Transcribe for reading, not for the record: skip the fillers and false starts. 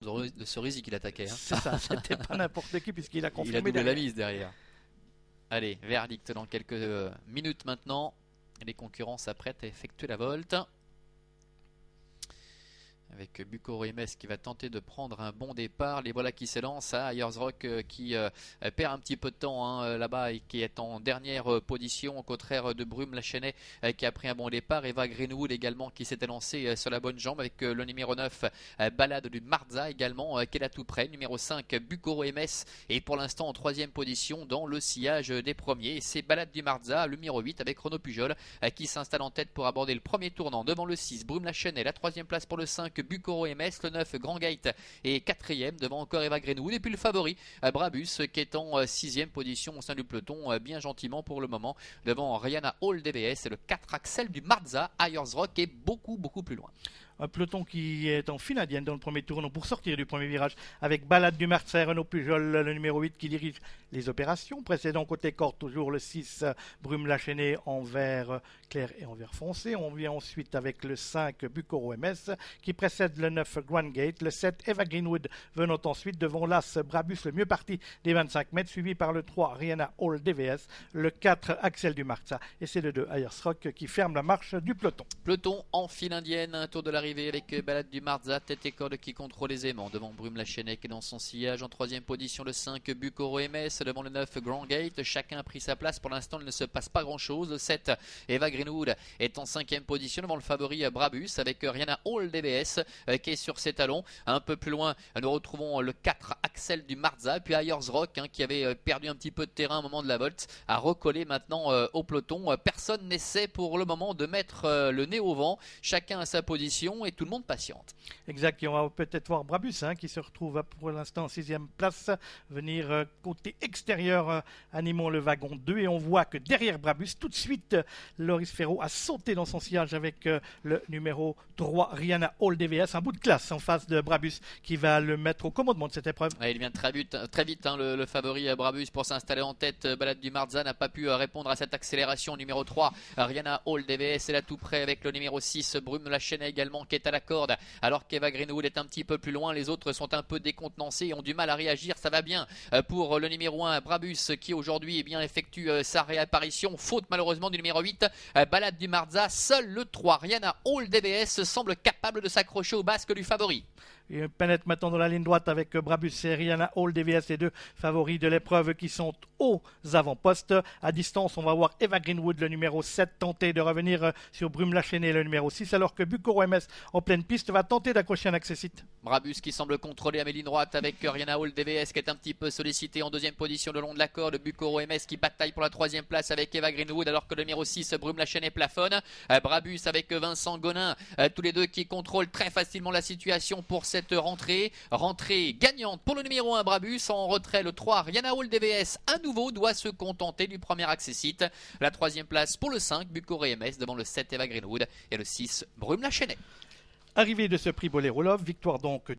de Cerisy qu'il attaquait, hein. C'est ça, c'était pas n'importe qui puisqu'il a Il a confirmé doublé la derrière. mise derrière. Allez, verdict dans quelques minutes maintenant. Les concurrents s'apprêtent à effectuer la volte. Avec Bucco Remes qui va tenter de prendre un bon départ. Les voilà qui s'élancent. Ayersrock qui perd un petit peu de temps, hein, là-bas et qui est en dernière position, au contraire de Brume Lachenay qui a pris un bon départ. Eva Greenwood également qui s'était lancée sur la bonne jambe avec le numéro 9 Balade du Marza également qui est là tout près. Numéro 5 Bucco Remes est pour l'instant en troisième position dans le sillage des premiers. C'est Balade du Marza, le numéro 8 avec Renaud Pujol qui s'installe en tête pour aborder le premier tournant devant le 6 Brume Lachenay. La troisième place pour le 5 Bucco MS, le 9 Grand Gate est quatrième devant encore Eva Greenwood et puis le favori Brabus qui est en sixième position au sein du peloton bien gentiment pour le moment devant Rihanna Hall DVS et le 4 Axel du Marza. Ayersrock est beaucoup plus loin. Un peloton qui est en file indienne dans le premier tournant pour sortir du premier virage avec Balade du Marseille, Renaud Pujol, le numéro 8 qui dirige les opérations. Précédent côté corde, toujours le 6 Brume Lachenay en vert clair et en vert foncé. On vient ensuite avec le 5 Bucco MS qui précède le 9 Grand Gate. Le 7 Eva Greenwood venant ensuite devant l'As Brabus, le mieux parti des 25 mètres, suivi par le 3 Rihanna Hall DVS, le 4 Axel du Marza et c'est le 2 Ayersrock qui ferme la marche du peloton. Peloton en file indienne, un tour de l'arrivée avec Balade du Marza, tête et corde qui contrôle aisément devant Brume Lachenay qui est dans son sillage. En troisième position le 5 Bucco MS devant le 9 Grand Gate. Chacun a pris sa place, pour l'instant il ne se passe pas grand chose. Le 7 Eva Greenwood est en cinquième position devant le favori Brabus avec Rihanna Hall DBS qui est sur ses talons. Un peu plus loin nous retrouvons le 4 Axel du Marza, puis Ayersrock qui avait perdu un petit peu de terrain au moment de la volte a recollé maintenant au peloton. Personne n'essaie pour le moment de mettre le nez au vent, chacun à sa position et tout le monde patiente. Exact, et on va peut-être voir Brabus qui se retrouve pour l'instant en sixième place, venir côté extérieur, animant le wagon 2 et on voit que derrière Brabus, tout de suite, Loris Ferro a sauté dans son sillage avec le numéro 3 Rihanna Hall DVS, un bout de classe en face de Brabus qui va le mettre au commandement de cette épreuve. Ouais, il vient très vite hein, le favori Brabus pour s'installer en tête. Balade du Marza n'a pas pu répondre à cette accélération. Numéro 3 Rihanna Hall DVS est là tout près avec le numéro 6 Brume Lachenay également qui est à la corde alors qu'Eva Greenwood est un petit peu plus loin. Les autres sont un peu décontenancés et ont du mal à réagir. Ça va bien pour le numéro 1 Brabus qui aujourd'hui effectue sa réapparition, faute malheureusement du numéro 8 Balade du Marza. Seul le 3 Rihanna Hall DVS semble capable de s'accrocher au basque du favori. Et pénètre maintenant dans la ligne droite avec Brabus et Rihanna Hall DVS, les deux favoris de l'épreuve qui sont aux avant-postes. À distance, on va voir Eva Greenwood, le numéro 7, tenter de revenir sur Brume Lachenay, le numéro 6, alors que Bucco MS en pleine piste va tenter d'accrocher un accessite. Brabus qui semble contrôler à mes lignes droites avec Rihanna Hall DVS qui est un petit peu sollicité en deuxième position le long de la corde. Bucco MS qui bataille pour la troisième place avec Eva Greenwood alors que le numéro 6 Brume Lachenay plafonne. Brabus avec Vincent Gonin, tous les deux qui contrôlent très facilement la situation pour cette rentrée gagnante pour le numéro 1 Brabus. En retrait le 3 Rihanna Hall DVS à nouveau doit se contenter du premier accessite. La troisième place pour le 5 Bucco MS devant le 7 Eva Greenwood et le 6 Brume Lachenay. Arrivée de ce prix Boléro Love, victoire donc